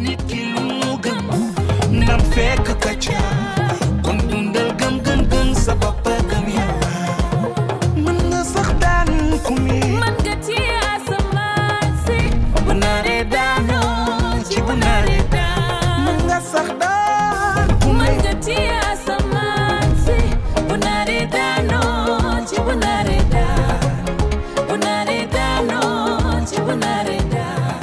nit ki lu mu gëm ndam fekk ka ca kon dundal gëm sa bopp gëm yàlla mën nga sax daan ku mi man nga ci asamaan si bu naree daanoo ci bu naree daan mën nga sax daan ku mi man nga ci asamaan si bu naree daanoo ci bu naree daan bu naree daanoo ci bu naree daan.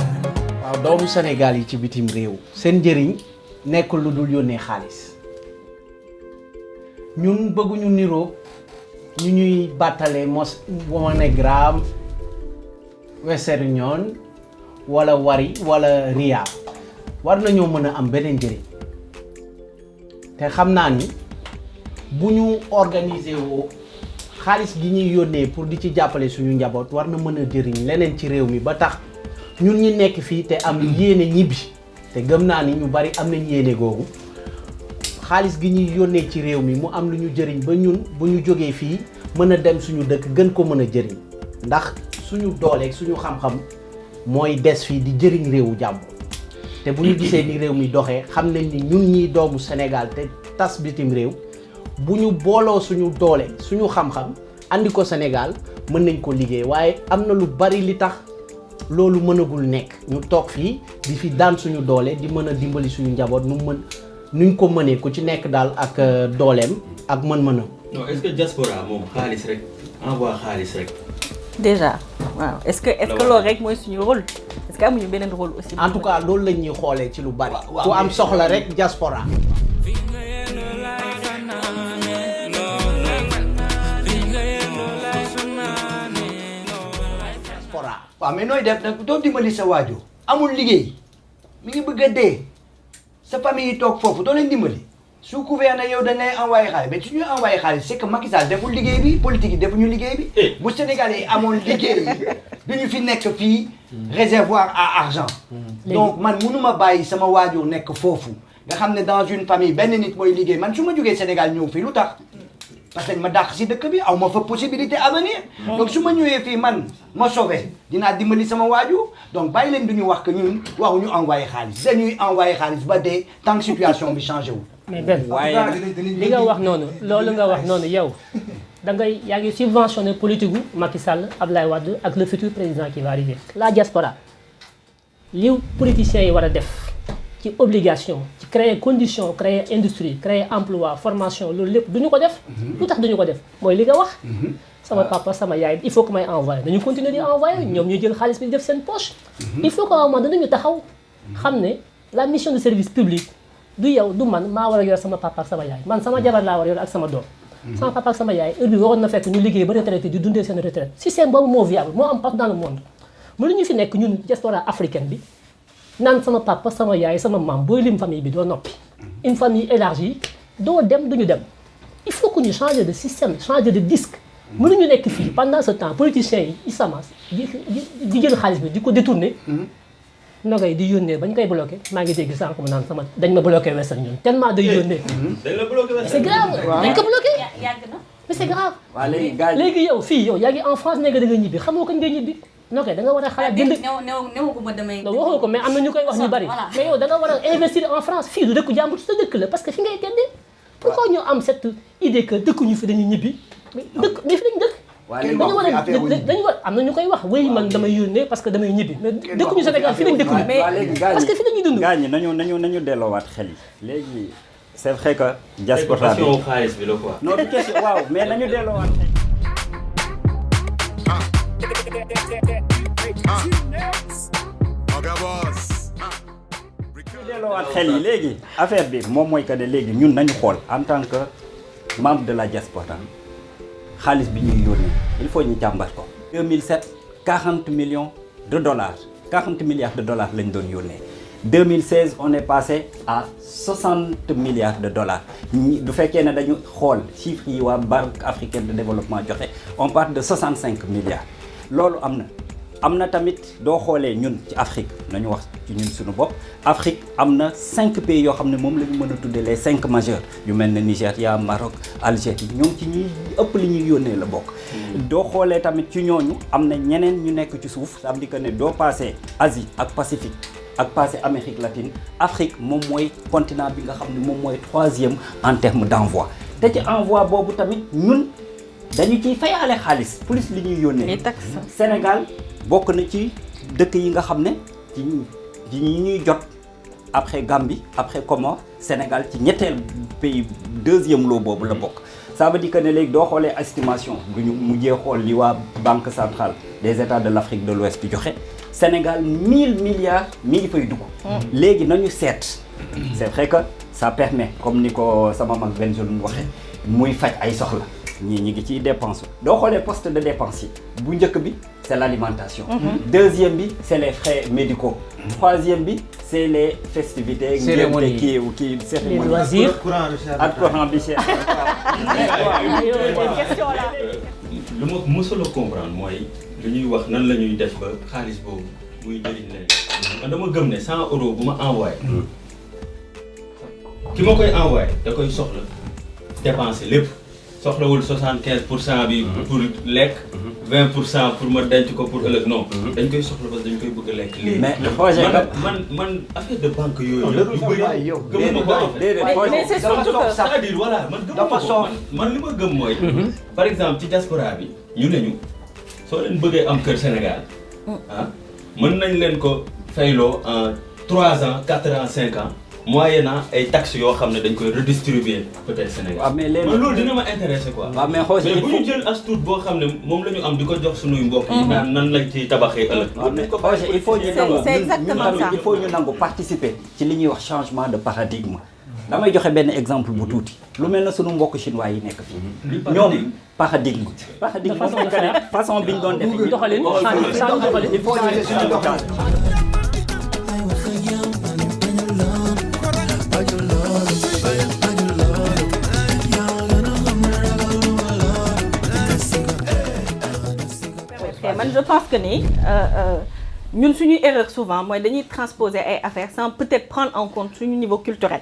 waaw doomu Sénégal yi ci bitim réew seen njëriñ nekkul lu dul yónnee xaalis ñun bëgguñu niroo ñu ñuy bàttale MoneyGram Western Union wala Wari wala Ria war nañoo mën a am beneen njëriñ te xam naa ni bu ñu organiser woo xaalis gi ñuy yónnee pour di ci jàppale suñu njaboot war na mën a jëriñ leneen ci réew mi ba tax ñun ñi nekk fii te am yéene ñibbi te gëm naa ni ñu bari am nañ yéene googu xaalis gi ñuy yónnee ci réew mi mu am lu ñu jëriñ ba ñun bu ñu jógee fii mën a dem suñu dëkk gën ko mën a jëriñ ndax suñu dooleeg suñu xam-xam mooy des fii di jëriñ réewu jàmbur te bu ñu gisee ni réew mi doxee xam nañ ni ñun ñiy doomu Sénégal te tas bitim réew bu ñu booloo suñu doole suñu xam-xam andi ko Sénégal mën nañ ko liggéey waaye am na lu bari li tax loolu mënagul nekk ñu toog fii di fi daan suñu doole di mën a dimbali suñu njaboot nuñ ko mënee ku ci nekk daal ak dooleem ak mën-mënam. non est-ce que diaspora moom xaalis rek envoie xaalis rek. déjà waaw est-ce que loolu rek mooy suñu rôle est-ce que amuñu beneen rôle aussi. en tout cas loolu lañ ñuy xoolee ci lu bari. ku am soxla rek diaspora. waaw mais nooy def nag doo dimbali sa waajur amul liggéey mi ngi bëgg a dee sa famille yi toog foofu doo leen dimbali sous couvert na yow dañ lay envoyé xaalis mais su ñuy envoyé xaalis c'est que Macky Sall deful liggéey bi politique yi defuñu liggéey bi bu Sénégalais yi amoon liggéey du ñu fi nekk fii réservoir à argent donc man mënuma bàyyi sama waajur nekk foofu nga xam ne dans une famille benn nit mooy liggéey man su ma jógee Sénégal ñëw fii lu tax parce que ma dàq si dëkk bi aw ma fa possibilité à venir donc su ma ñëwee fii man ma sauvé dinaa dimbali sama waajur donc bàyyi leen du ñu wax que ñun waxuñu envoyé xaalis dañuy envoyé xaalis ba dee tant que situation bi changé wul. mais Ben li nga wax noonu loolu nga wax noonu yow da ngay yaa ngi subventionné politique gu Macky Sall Abdoulaye Wade ak le futur président qui va arriver. la diaspora li politiciens yi war a def ci obligation ci créer condition créer industrie créer emploi formation loolu lépp du ñu ko def. lu tax duñu ko def mooy li nga wax. sama papa sama yaay il faut que may envoyer dañu continuer di envoyer ñoom ñu jël xaalis bi def seen poche. il faut que à un moment danañu taxaw xam ne la mission de service public du yow du man maa war a yor sama papa ak sama yaay man sama jabar laa war a yor ak sama doom. sama papa ak sama yaay heure bi waroon na fekk ñu liggéey ba retraité di dundee seen retraite système boobu moo viable moo am partout dans le monde mënuñu fi nekk ñun diaspora africaine bi. naan sama papa sama yaay sama maam booy lim famille bi doo noppi une famille élargie doo dem duñu dem il faut que ñu changer de système changer de disque mënuñu nekk fii pendant ce temps politiciens yi ils s'amassent di jël xaalis bi di ko détourner nogay di yónnee bañ koy bloqué maa ngi dégg sànq mu naan sama dañ ma bloqué Western Union tellement day yónnee dañ la bloqué c'est grave dañ ko bloqué yàgg na mais c'est grave waaw léegi yow fii yow yaa ngi en France nekk da nga ñibbi xamoo kañ ngay ñibbi ok da nga war a xalaat jënd néew ko ma damay waxoo ko mais am na ñu koy wax ñu bari mais yow da nga war a investir en France fii du dëkku jàmbur sa dëkk la parce que fi ngay teddee pourquoi ñu am cette idée que dëkkuñu fi dañuy ñibbi mais dëkk mais fi lañ dëkk dañu war am na ñu koy wax wéy man damay yónnee parce que damay ñibbi mais dëkkuñu Sénégal fi lañ dëkkuñu parce que fi lañuy dund gars ñi nañu delloowaat xel yi léegi c'est vrai que diaspora bi xaalis bi la quoi non du question waaw mais nañu delloowaat xel delloowaat xel yi léegi affaire bi moom mooy que ne léegi ñun nañu xool en tant que membre de la diaspora xaalis bi ñuy yónnee il faut ñu jàmbat ko 2007 40 millions de dollars 40 milliards de dollars lañ doon yónnee 2016 on est passé à 60 milliards de dollars du fekkee ne dañu xool chiffres yi waa Banque africaine de développement joxe on part de 65 milliards loolu am na tamit doo xoolee ñun ci Afrique nañu wax ci ñun suñu bopp Afrique am na 5 pays yoo xam ne moom la ñu mën a tuddee les 5 majeurs yu mel ne Nigéria Maroc Algérie ñoom ci ñi ëpp li ñuy yónnee la bokk. doo xoolee tamit ci ñooñu am na ñeneen ñu nekk ci suuf ça veut dire que ne doo passé Asie ak Pacifique ak passé Amérique latine Afrique moom mooy continent bi nga xam ne moom mooy 3e en terme d'envoi te ci envoi boobu tamit ñun dañu ciy fayaale xaalis plus li ñuy yónnee. les taxes. Sénégal bokk na ci dëkk yi nga xam ne ci ñi ñuy jot après Gambie après Comores Sénégal ci ñetteel pays 2e lot boobu la bokk. ça veut dire que ne léegi doo xoolee estimation bu ñu mujjee xool li waa Banque centrale des États de l'Afrique de l'Ouest di joxe Sénégal 1000 milliards mi ngi fay dugg. léegi nañu seet. c'est vrai que ça permet comme ni ko sama mag Benjamin waxee muy faj ay soxla ñii ñi ngi ciy dépense doo xoolee poste de dépense yi bu njëkk bi c'est l'alimentation. Deuxième bi c'est les frais médicaux. Troisième bi c'est les festivités. Cérémonie kii les loisirs. ak courant bi cher. question là. lu ma mësula comprendre mooy lu ñuy wax nan la ñuy def ba xaalis boobu muy jëriñ leen. man dama gëm ne 100 € bu ma envoyé. ki ma koy envoyé da koy soxla dépenser lépp soxlawul 75% bi pour lekk. 20% pour ma denc ko pour ëllëg non. dañ koy soxla parce que dañ koy bëgg a lekk léegi. mais projet man affaire de banque yooyu. yu bëri gëmuma ko en fait. mais c'est surtout que c'est-à-dire voilà man gëmuma ko man li ma gëm mooy. par exemple ci diaspora bi ñu ne ñu soo leen bëggee am kër Sénégal ah mën nañ leen ko fayloo en 3 ans 4 ans 5 ans. moyennant ay taxes yoo xam ne dañ koy redistribuer peut-être Sénégal. waaw mais léegi man loolu dina ma intéressé quoi. waaw mais xool mais bu ñu jël as tuut boo xam ne moom la ñu am di ko jox sunuy mbokk yi. naan nan lañ ciy tabaxee ëllëg. waaw mais xool il faut ñu nangu c'est exactement ça. il faut ñu nangu participer ci li ñuy wax changement de paradigme. damay joxe benn exemple bu tuuti lu mel na sunu mbokk chinois yi nekk fii. ñoom paradigme. paradigme façon bi ñu doon defee. doxalin il faut ñu jël suñu doxalin. man je pense que ni ñun suñuy erreur souvent mooy dañuy transposer ay affaires sans peut-être prendre en compte suñu niveau culturel.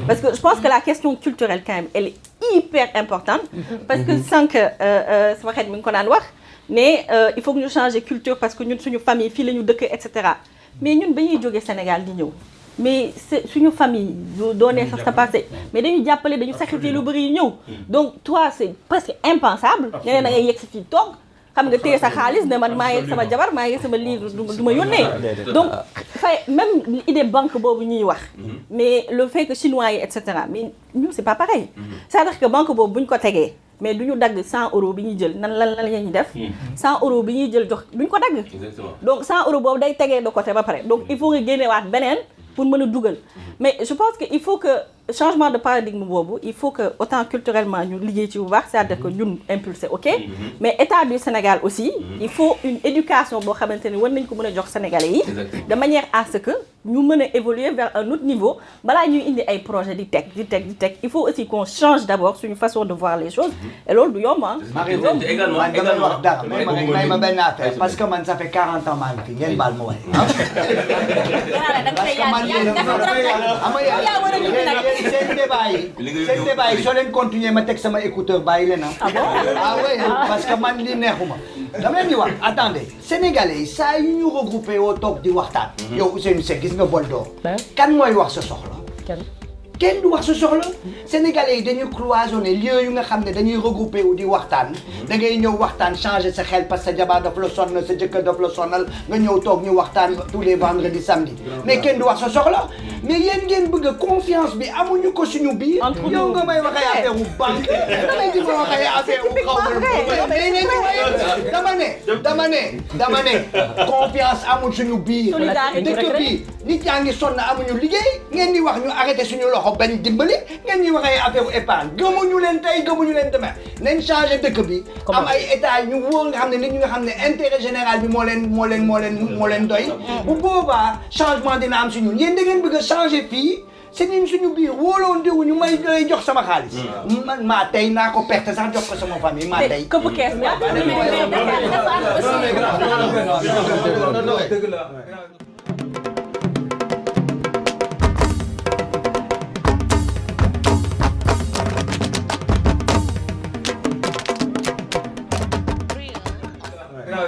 parce que je pense que la question culturelle quand même elle est hyper importante. parce que sànq sama xarit mi ngi ko daan wax ne il faut que ñu changer culture parce que ñun suñu famille fii la ñu dëkk et cetera mais ñun ba ñuy jógee Sénégal di ñëw. mais c'est suñu famille du doonee sax sa passé mais dañu jàppale dañu sacrifier lu bëri yu ñëw donc toi c'est presque impensable nga ne da ngay yegg si fii toog xam nga téye sa xaalis ne man maa yegg sama jabar maa yegg sama livre du ma yónnee donc fay même idée banque boobu ñuy wax mais le fait que chinois yi et cetera mais nous c'est pas pareil c'est-à-dire que banque boobu bu ñu ko tegee mais du ñu dagg 100 € bi ñuy jël nan lan la ñuy def 100 € bi ñuy jël jox du ñu ko dagg donc 100 € boobu day tegee de côté ba pare donc il faut nga génnewaat beneen pour mën a dugal mais je pense que il faut que changement de paradigme boobu il faut que autant culturellement ñu liggéey ci bu baax c'est-à-dire que ñun impulsé ok mais état du Sénégal aussi il faut une éducation boo xamante ni war nañ ko mën a jox Sénégalais yi de manière à ce que ñu mën a évoluer vers un autre niveau balaa ñuy indi ay projet di teg il faut aussi qu'on change d'abord suñu façon de voir les choses et loolu du yomb également man damay wax dara may ma benn affaire parce que man ça fait 40 ans maa ngi fi ngeen baal ma waay seen débat yi soo leen continuer ma teg sama écouteur bàyyi leen ah oui parce que man li neexuma dama leen di wax attendez sénégalais yi saa yu ñu regroupé woo toog di waxtaan yow Ousseynou Seck gis nga bol d'or kan mooy wax sa soxla kenn du wax sa soxla sénégalais yi dañuy cloisonné lieu yu nga xam ne dañuy regroupé wu di waxtaan da ngay ñëw waxtaan changer sa xel parce que sa jabar daf la sonnal sa jëkkër daf la sonnal nga ñëw toog ñu waxtaan tous les vendredis samedi mais kenn du wax sa soxla mais yéen ngeen bëgg a confiance bi amuñu ko suñu biir yow nga may waxee affaire u banque damay di ma waxee affaire u xaw dama ne confiance amul suñu biir dëkk bi nit yaa ngi sonn amuñu liggéey ngeen di wax ñu arrêté suñu loxo bañ dimbali ngeen ñuy waxee affaire u épargne gëmuñu leen tey gëmuñu leen demain nañ changé dëkk bi am ay état ñu wóor nga xam ne nit ñi nga xam ne intérêt général bi moo leen doy bu boobaa changement dina am si ñun yéen da ngeen bëgg a changé fii c'est ñun suñu biir wóoloon diw ñu may lay jox sama xaalis man maa tey naa ko perte sax jox ko sama famille maa tey këpp kees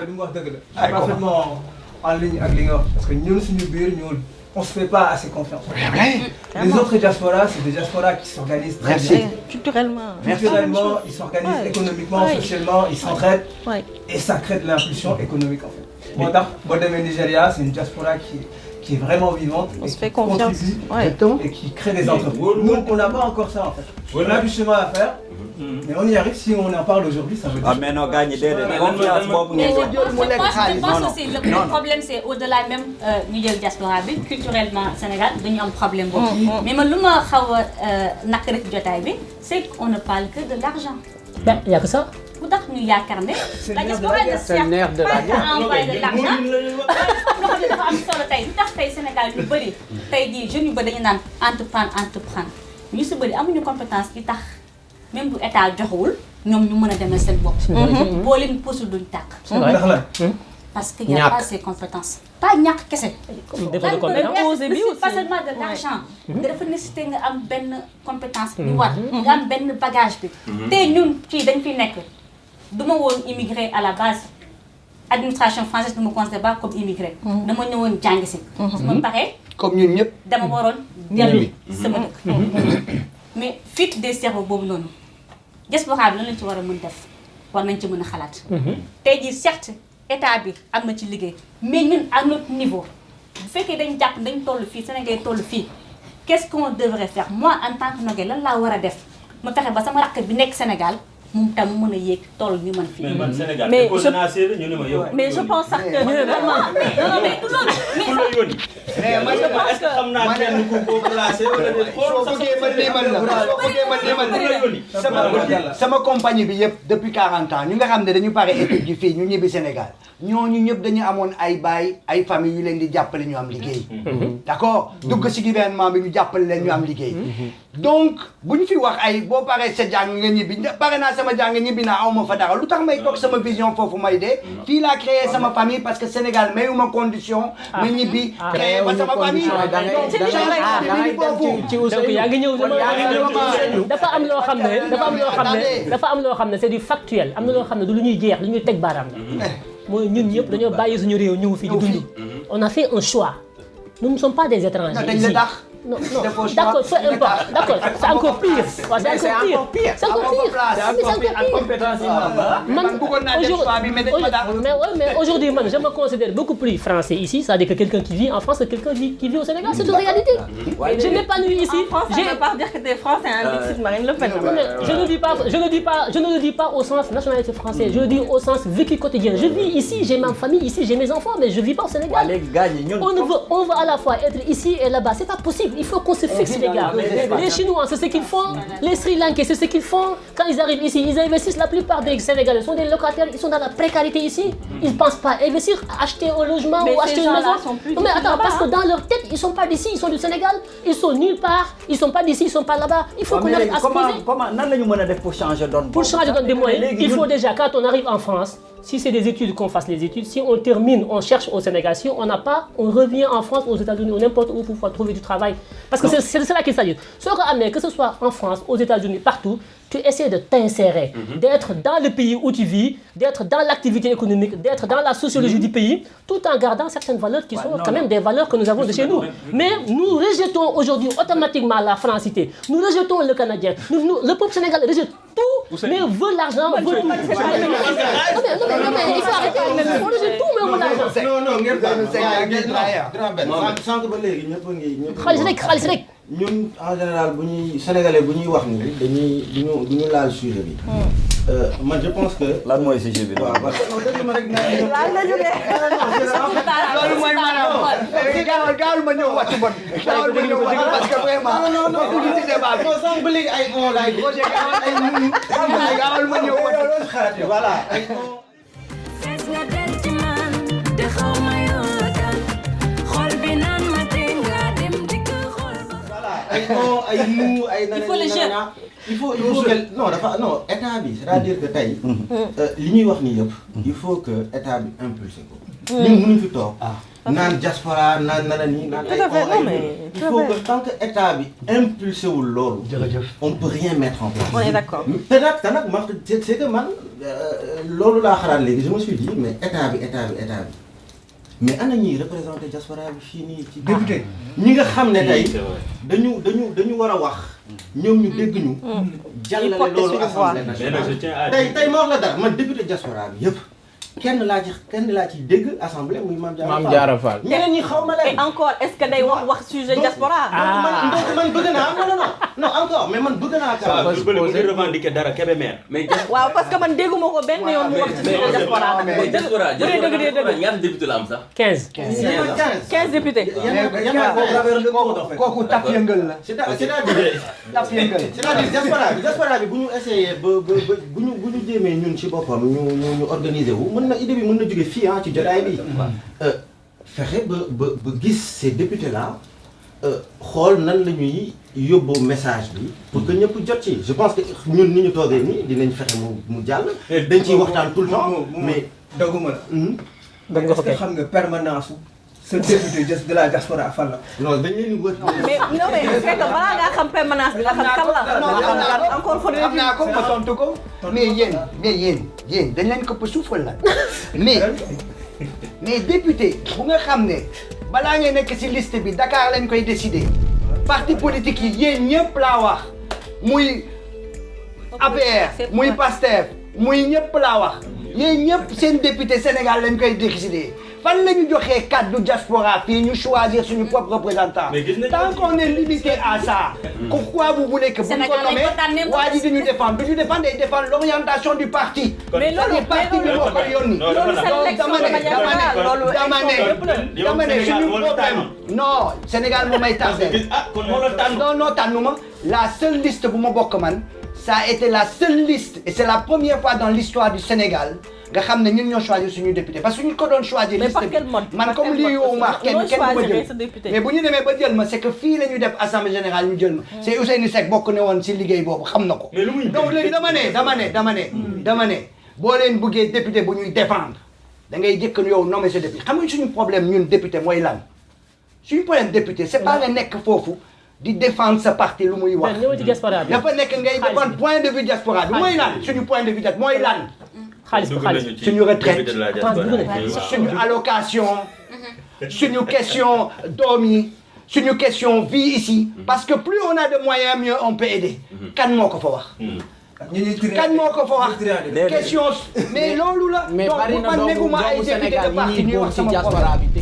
li mu wax dëgg la parfaitement en ligne ak li nga wax parce que ñun suñu biir ñu on se fait pas assez confiance. Ouais. Les autres diasporas, c'est des diasporas qui s'organisent très Merci. bien. Culturellement. Culturellement, ils s'organisent économiquement, socialement, ils s'entraident et ça crée de l'impulsion économique en fait. Bon, Bodem Nigeria, c'est une diaspora qui est vraiment vivante. On et se fait qui confiance. contribue et qui crée des entreprises. Nous, on n'a pas encore ça en fait. On a du chemin à faire, mais on y arrive. Si on en parle aujourd'hui, ça veut dire. Ah mais non gars ñi déedéet confiance boobu Mais ngeen je pense aussi le problème c'est au-delà même ñu jël diaspora bi culturellement Sénégal dañu am problème boobu. Mais man lu ma xaw a naqari ci jotaay bi c'est qu'on ne parle que de l'argent. Ben, il y a que ça. Lu tax ñu yaakaar ne la diaspora ne sert pas à envoyer de l'argent. Loo xam ne dafa am solo tey lu tax tey Sénégal ñu bëri tey jii jeunes yu bëri dañu naan entreprendre ñu si bëri amuñu compétence yi tax même bu état joxewul ñoom ñu mën a demal seen bopp. boo leen pousse duñ tàkk. Parce qu'il n'y a pas ces compétences. Pas ñàkk kese. Défaut de compétence. Pas seulement de l'argent. dafa nécessité nga am benn compétence bi war. nga am benn bagage bi. tey ñun fii dañ fi nekk du ma woon immigré à la base administration française du ma considère pas comme immigré. dama ñëwoon jàng si. su ma paree. comme ñun ñëpp. dama waroon dellu sama dëkk. mais fuite des cerveaux boobu noonu diaspora bi lan lañ ci war a mën def war nañ ci mën a xalaat. tey jii certes. état bi am na ci liggéey mais ñun à notre niveau bu fekkee dañ jàpp dañ toll fii Sénégal toll fii qu'est-ce qu'on devrait faire moi en tant que Nogaye lan laa war a def ma fexe ba sama rakk bi nekk Sénégal moom tam mu mën a yéeg toll ni man fii. mais man Sénégal mais ñu ne ma yow. mais je pense sax que vraiment non mais tout loolu mais je pense que xam naa kenn ku ko placé wala soo bëggee ma limal la sama compagnie bi yëpp depuis 40 ans ñu nga xam ne dañu pare étude ji fii ñu ñibbi Sénégal ñooñu ñëpp dañu amoon ay baay ay famille yu leen di jàppale ñu am liggéey. d'accord dugg si gouvernement bi ñu jàppale leen ñu am liggéey. donc bu ñu fi wax ay boo paree sa jàng nga ñibbi pare naa sama jàng ñibbi naa aw ma fa dara lu tax may toog sama vision foofu may dee fii laa créé sama famille parce que Sénégal mayuma condition ma ñibbi créé ba sama famille donc yaa ngi ñëw dafa am loo xam ne c'est du factuel am na loo xam ne du lu ñuy jeex lu ñuy teg baaraam la mooy ñun ñëpp dañoo bàyyi suñu réew ñëw fii di dund on a fait un choix nous ne sommes pas des étrangers ici. Non, d'accord, peu importe, d'accord, c'est encore pire. C'est encore pire. Mais aujourd'hui, je me considère beaucoup plus français ici, c'est-à-dire que quelqu'un qui vit en France, que quelqu'un qui vit au Sénégal, c'est une réalité. Je m'épanouis ici. En France, ça ne veut pas dire que t'es français, c'est Marine Le Pen. Je ne le dis pas au sens nationalité français, je le dis au sens vécu quotidien. Je vis ici, j'ai ma famille ici, j'ai mes enfants, mais je ne vis pas au Sénégal. On veut à la fois être ici et là-bas, c'est pas possible. Il faut qu'on se fixe, les gars. Les Chinois, c'est ce qu'ils font. Les Sri Lankais, c'est ce qu'ils font. Quand ils arrivent ici, ils investissent. La plupart des Sénégalais sont des locataires. Ils sont dans la précarité ici. Ils ne pensent pas investir, acheter un logement ou acheter une maison. Mais attends, parce que dans leur tête, ils ne sont pas d'ici. Ils sont du Sénégal. Ils sont nulle part. Ils ne sont pas d'ici. Ils ne sont pas là-bas. Il faut qu'on arrive à se poser. Pour changer de Pour changer de moyens, il faut déjà, quand on arrive en France, si c'est des études, qu'on fasse les études. Si on termine, on cherche au Sénégal. Si on n'a pas, on revient en France, aux États-Unis ou n'importe où pour pouvoir trouver du travail. Parce que c'est là qu'il s'agit. Que ce soit en France, aux États-Unis, partout, tu essaies de t'insérer, d'être dans le pays où tu vis, d'être dans l'activité économique, d'être dans la sociologie du pays, tout en gardant certaines valeurs qui sont quand même des valeurs que nous avons de chez nous. Mais nous rejetons aujourd'hui automatiquement la francité. Nous rejetons le Canadien. Le peuple sénégalais rejette tout, mais veut l'argent, veut tout. Non, mais il faut arrêter. On rejette tout, mais on veut l'argent. xaalis rek. ñun en général bu ñuy sénégalais bu ñuy wax ni dañuy duñu laal sujet bi. man je pense que. lan mooy sujet bi. waaw parce que dëgg ma rek laal la jógee. loolu mooy maanaam gaawal ma ñëw wàcc bon. gaawal ma ñëw wàcc parce que vraiment. non sànq ba léegi ay on laay di. gaawal ma ñëw wàcc. voilà. Il faut le jeu. Il faut que non état bi c'est-à-dire que tey li ñuy wax nii yëpp il faut que état bi impulsé ko. ñun mënuñ fi toog. naan diaspora naan nii naan ay il faut que tant que état bi impulsé wul loolu. on peut rien mettre en place. On est d'accord. te nag man c'est que man loolu laa xalaat léegi je me suis dit mais état bi mais ana ñuy représenté diaspora bi fii nii ci député ñi nga xam ne tey dañu war a wax ñoom ñu dégg ñu jàllale loolu assemblée nationale tey ma wax la dara man député diaspora bi yëpp kenn laa ci dégg assemblée muy Mame Diarra Fall ñeneen ñi xaw ma leen. et encore est-ce que day wax sujet diaspora. man bëgg naa non encore mais man bëgg naa. waaw bu bëgg revendiquer dara Kébémer. mais waaw parce que man dégguma ko benn yoon mu wax ci sujet diaspora. mais diaspora ñaata député la am sax. 15. 15 députés. kooku tap yëngal la. c'est-à-dire diaspora bi bu ñu essayé ba bu ñu jéemee ñun ci boppam ñu organiser wu. mën na idée bi mën na jóge fii ci jotaay bi fexe ba gis ces députés là xool nan la ñuy yóbboo message bi pour que ñëpp jot ci je pense que ñun ni ñu toogee nii dinañ fexe mu jàll dañ ciy waxtaan tout le temps mais doguma la est-ce que xam nga permanence ce député de la diaspora fan la non dañ leen di wër mais non mais c'est que balaa ngaa xam permanence bi nga xam kan la encore faut xam naa ko ma tontu ko mais yéen dañ leen ko pa suufal la mais député bu nga xam ne balaa ngeen nekk ci liste bi Dakar lañ koy décider parti politique yi yéen ñëpp laa wax muy APR muy PASTEF muy ñëpp laa wax yéen ñëpp seen député Sénégal lañ koy décider fan la ñu joxee cadre diaspora fii ñu choisir suñu propre représentant tant qu'on est limité à ça pourquoi vous voulez que bu ñu ko nommé waa ji duñu défendre day défendre l'orientation du parti mais loolu parti bi moo ko yónni dama ne suñu problème non Sénégal moo may tardé non tànnuma la seule liste bu ma bokk man ça a été la seule liste et c'est la première fois dans l'histoire du Sénégal nga xam ne ñun ñoo choisir suñu député parce que ñu ko doon choisir liste bi man comme lii yow ma kenn ko jël mais bu ñu demee ba jël ma c'est que fii la ñu def assemblée générale ñu jël ma c'est Ousseynou Seck bokk ne woon si liggéey boobu xam na ko donc léegi dama ne boo leen bëggee député bu ñuy défendre da ngay jëkk yow nommer sa député xam nga suñu problème ñun député mooy lan suñu problème député c'est pas nga nekk foofu di défendre sa parti lu muy wax dafa nekk ngay défendre point de vue diaspora bi mooy lan suñu point de vue diaspora mooy lan suñu retraite suñu allocation suñu question doom yi suñu question vie ici parce que plus on a de moyens mieux on peut aider kan moo ko fa wax kan moo ko fa wax question mais loolu la mais bari na doomu Sénégal yi ñuy bokk ci diaspora bi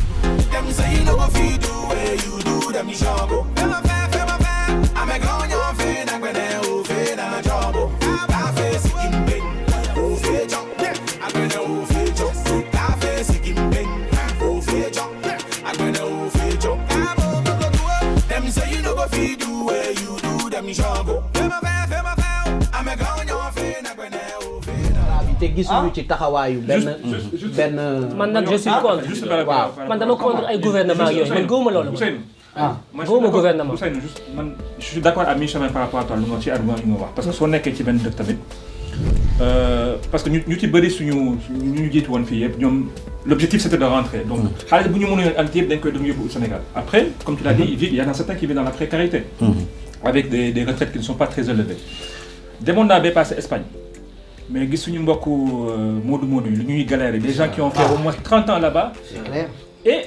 te gisuñu ci taxawaayu benn man nag je suis contre waaw man dama contre ay gouvernement yooyu man gëwuma loolu gëwuma gouvernement je suis d'accord à mi-chemin par rapport à toi lu nga ci argument yi nga wax parce que soo nekkee ci benn dëkk tamit parce que ñu ci bëri ñu jiitu woon fii yëpp ñoom l'objectif c'était de rentrer donc xaalis bu ñu mënoon andi yëpp dañ koy dem yóbbu au Sénégal après comme tu l'as dit il y en a certains qui vivent dans la précarité avec des retraites qui ne sont pas très élevées demoon naa ba passé Espagne mais gis suñu mbokku Modou yi lu ñuy galérer des gens qui ont fait au moins 30 ans là-bas et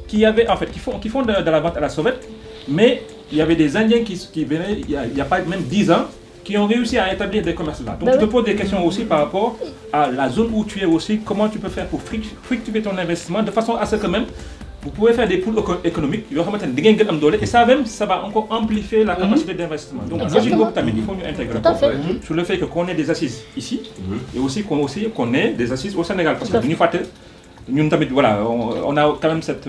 qui avaient en fait qui font de la vente à la sauvette mais il y avait des Indiens qui venaient il y a pas même 10 ans qui ont réussi à établir des commerces là. Donc tu te poses des questions aussi par rapport à la zone où tu es aussi, comment tu peux faire pour fructifier ton investissement de façon à ce que même vous pouvez faire des poules économiques et ça même ça va encore amplifier la capacité d'investissement. Donc logique il faut nous intégrer sur le fait qu'on ait des assises ici et aussi qu'on ait des assises au Sénégal parce que nous voilà, on a quand même cette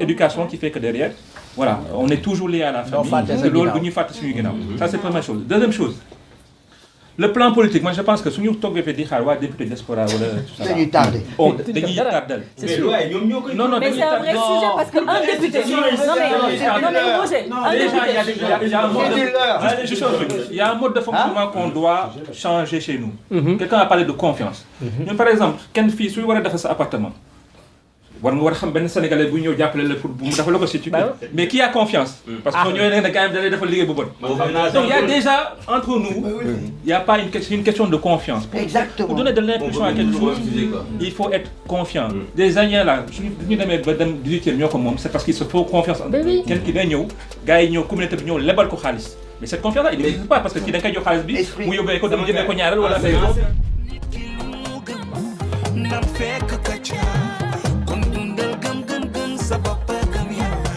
éducation qui fait que derrière voilà, on est toujours lié à la famille. Ça c'est la première chose. Deuxième chose, le plan politique, moi je pense que si nous avons fait des députés diaspora, c'est du tardé. C'est sûr. Non, mais c'est un vrai sujet parce qu'un député. Il y a un mode de fonctionnement qu'on doit changer chez nous. Quelqu'un a parlé de confiance. Par exemple, quand une fille, si vous avez fait cet appartement, war nga war a xam benn sénégalais bu ñëw jàppale la pour bu mu defal la ko si tu mais qui a confiance parce que ñooy ne quand même da lay defal liggéey bu bon donc il y a déjà entre nous il y a pas une question de confiance pour donner de l'impulsion à quelque chose il faut être confiant des Indiens là suñu ñu demee ba dem 18e ñoo ko moom c'est parce qu'il se faut confiance kenn ki day ñëw gars yi ñëw communauté bi ñëw lebal ko xaalis mais cette confiance là il n'existe pas parce que kii da nga koy jox xaalis bi mu yóbbee ko dem jëndee ko ñaareel wala nam fekk ka ca kon dundal gëm sa bopp gëm yàlla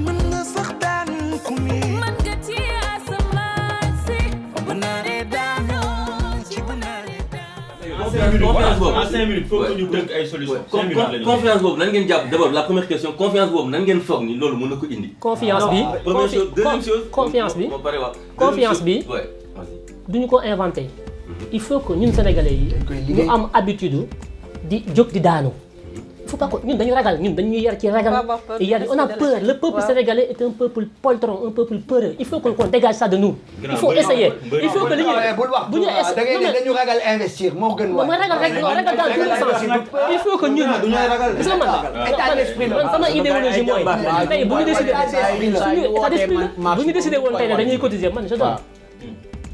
mën nga sax daan ku mi mën nga ci asamaan si bu naree daanoo ci bu naree en 5 minutes faut que ñu tënk ay solutions. confiance boobu nan ngeen jàpp d'abord la première question confiance boobu nan ngeen foog ni loolu mën na ko indi. confiance bi première chose deuxième chose. confiance bi duñu ko inventé. il faut que ñun sénégalais yi ñu am habitude di jóg di daanu. il faut pas que ñun dañu ragal ñun dañuy yar ci ragal yar on a peur le peuple sénégalais est un peuple poltron un peuple peureux il faut qu'on dégage ça de nous. il faut essayer il faut que li ñuy bu ñu essayer dañu ragal investir moo gën waay. mooy ragal rek non ragal dans tous les sens il faut que ñun gis nga man sama idéologie mooy tey bu ñu décidé suñu état d'esprit la bu ñu décidé woon tey ne dañuy cotiser man je donne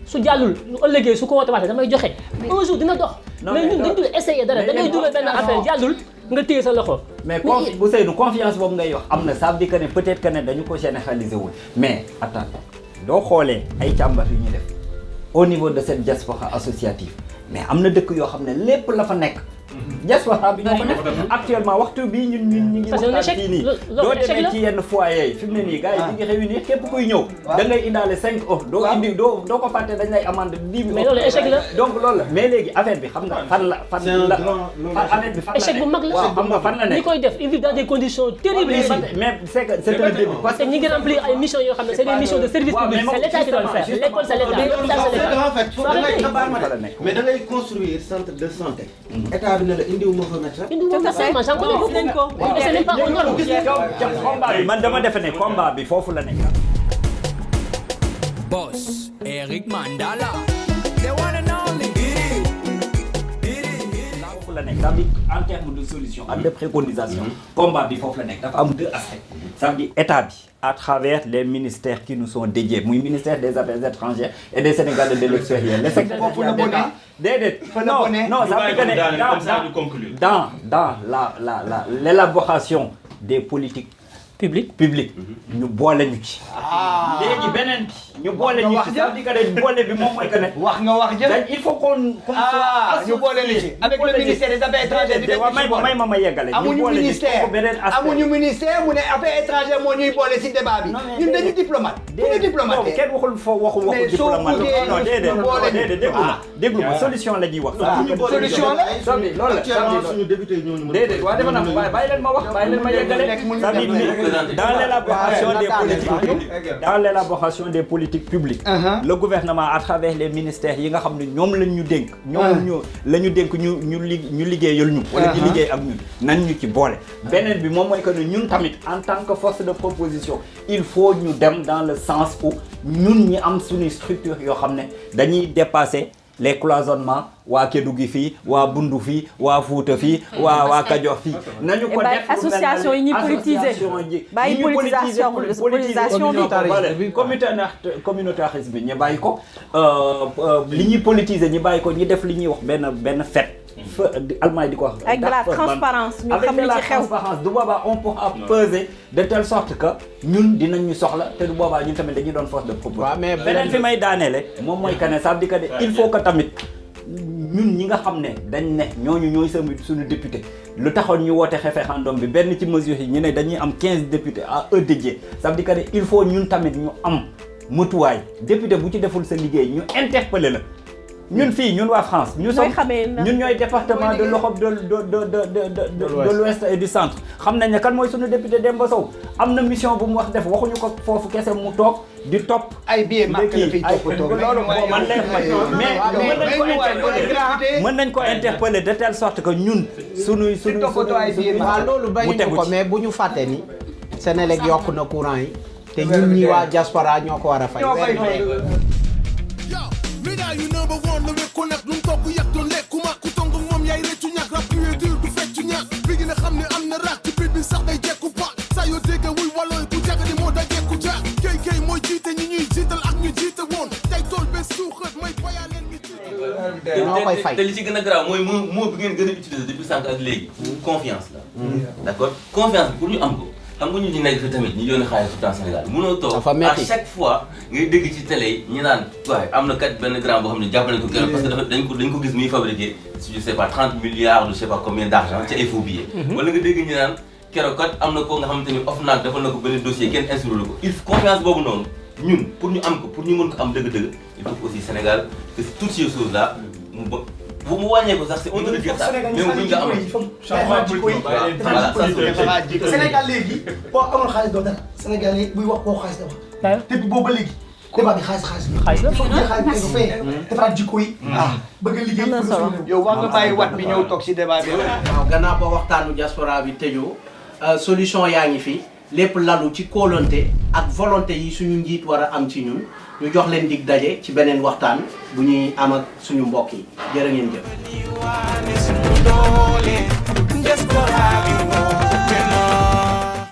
su jàllul lu ëllëgee su ko woote waatee damay joxe un jour dina dox mais ñun dañu dul essayer dara da ngay dugal benn affaire jàllul nga téye sa loxo. mais bu Seydou confiance boobu ngay wax am na ça veut dire que ne peut-être que ne dañu ko généraliser wul mais attends doo xoolee ay càmbar yu ñuy def au niveau de cette diaspora associative mais am na dëkk yoo xam ne lépp la fa nekk. diaspora bi ñoo ko def actuellement waxtu bii ñun ñu ngi waxtaan fii nii doo demee ci yenn foyer yi fi mu ne nii gars yi ñu ngi réunir képp kuy ñëw da ngay indaale 5 euros doo indi doo ko fàtte dañ lay amende 10 000 euros mais loolu échec la donc loolu la mais léegi affaire bi xam nga fan la affaire bi fan la échec bu mag la xam nga fan la nekk ñi koy def ils vivent dans des conditions terribles ici mais c'est que c'est un début parce que ñi ngi remplir ay missions yoo xam ne c'est des missions de service public c'est l'état qui doit le faire l'école c'est l'état mais da ngay construire centre de santé état bi ne la indiwuma fa médecin man dama defe ne combat bi foofu la nekk. Boss Eric Mandala the one and only foofu la nekk ça veut dire en termes de solution ak de préconisation combat bi foofu la nekk dafa am 2 aspects ça veut dire état bi à travers les ministères qui nous sont dédiés muy ministère des affaires étrangères et des Sénégalais de l'extérieur les secrétaires d'État déedéet non ça veut dire dans l'élaboration des politiques publiques ñu boole ñu ci. léegi beneen bi ñu boole ñu ci ça veut dire que boole bi moom mooy que ne. wax nga wax jël il faut qu'on soit ñu boole ñu ci avec le ministère des affaires étrangères ma yeggale amuñu ministère mu ne affaires étrangères moo ñuy boole ci débat bi ñun dañu diplomate ñu diplomate kenn waxul foo waxu diplomate non déedéet déglu ma solution la ñuy wax solution la loolu la suñu député ñooñu déedéet waa defe naa bàyyi leen ma wax bàyyi leen ma yeggale dans l'élaboration des politiques publiques le gouvernement à travers les ministères yi nga xam ne ñoom lañ ñu dénk ñoom la ñu dénk ñu liggéeyal ñu wala di liggéey ak ñun nañ ñu ci boole beneen bi moom mooy que ne ñun tamit en tant que force de proposition il faut ñu dem dans le sens où ñun ñi am suñu structure yoo xam ne dañuy dépasser les cloisonnements waa Kédougou fii waa Bundu fii waa Fuuta fii waa Kajoor fii nañu ko def association yi ñuy politiser bàyyi politisation bi communautarisme bi ñu bàyyi ko li ñuy politiser ñu bàyyi ko ñu def li ñuy wax benn fête Allemagne di ko wax avec de la transparence ñu xam li ci xew du boobaa on pourra peser de telle sorte que ñun dinañ ñu soxla te du boobaa ñun tamit dañuy doon force de proposition mais beneen fi may daaneele moom mooy que ne ça veut dire que il faut que tamit ñun ñi nga xam ne dañ ne ñooñu ñooy suñu député lu taxoon ñu woote référendum bi benn ci mesures yi ñu ne dañuy am 15 députés à eux dédiés ça veut dire que il faut ñun tamit ñu am matuwaay député bu ci deful sa liggéey ñu interpeller la ñun fii ñun waa France ñun ñooy département de l'Europe de l'Ouest et du centre xam nañ ne kan mooy suñu député Demba Sow am na mission bu mu wax def waxuñu ko foofu kese mu toog di topp ay billets marqué la fiy toppatoo loolu man mën nañ ko interpeller de telle sorte que ñun suñuy waaw loolu bañuñu ko mais bu ñu fàtte ni Senelec yokk na courant yi te ñun ñi waa diaspora ñoo ko war a fay Médaille yu number one la wékkoon nag lu mu togg yàq doon lekkuma ku tong moom yaay rëccu ñàkk rap dur du feccu ñàkk nga xam ne am na raak ci biir bi sax day jekku ba saa yoo dégg wuy walooy ku jaga di moo da jekku ja kay mooy jiite ñi ñuy jiital ak ñu jiite woon tey tool bés suuxat may bayaa leen ñu te li ci gën a grave mooy moo bi ngeen gën a utiliser depuis sànq ak léegi confiance la d'accord confiance bi pour ñu am ko xam nga ñu nekk fi tamit ñu yónnee xaalis tout le temps Sénégal mënoo toog à chaque fois ngay dégg ci télé yi ñu naan waaye am na kat benn grand boo xam ne jàpp nañ ko keroog parce que dañ ko gis muy fabriquer je sais pas 30 milliards je sais pas combien d'argent ci ay faux billets wala nga dégg ñu naan keroog kat am na ko nga xamante ni OFNAC defal na ko benn dossier kenn instruire la ko il faut confiance boobu noonu ñun pour ñu am ko pour ñu mën ko am dëgg-dëgg il faut aussi Sénégal que toutes ces choses là mu ba bu mu wàññee ko sax c'est honte de dire ça même buñ nga amal Sénégal léegi boo amoon xaalis doo dara Sénégal yi buy wax boo xaalis da wax te boobu ba léegi débat bi xaalis bi il faut que xaalis ko fay defaraat jikko yi bëgg a liggéey yow war nga bàyyi wat bi ñëw toog si débat bi waaw gannaaw ba waxtaanu diaspora bi tëjoo solution yaa ngi fi lépp lalu ci kóolante ak volonté yi suñu njiit war a am ci ñun ñu jox leen dig daje ci beneen waxtaan bu ñuy am ak suñu mbokk yi jërë ngeen jëf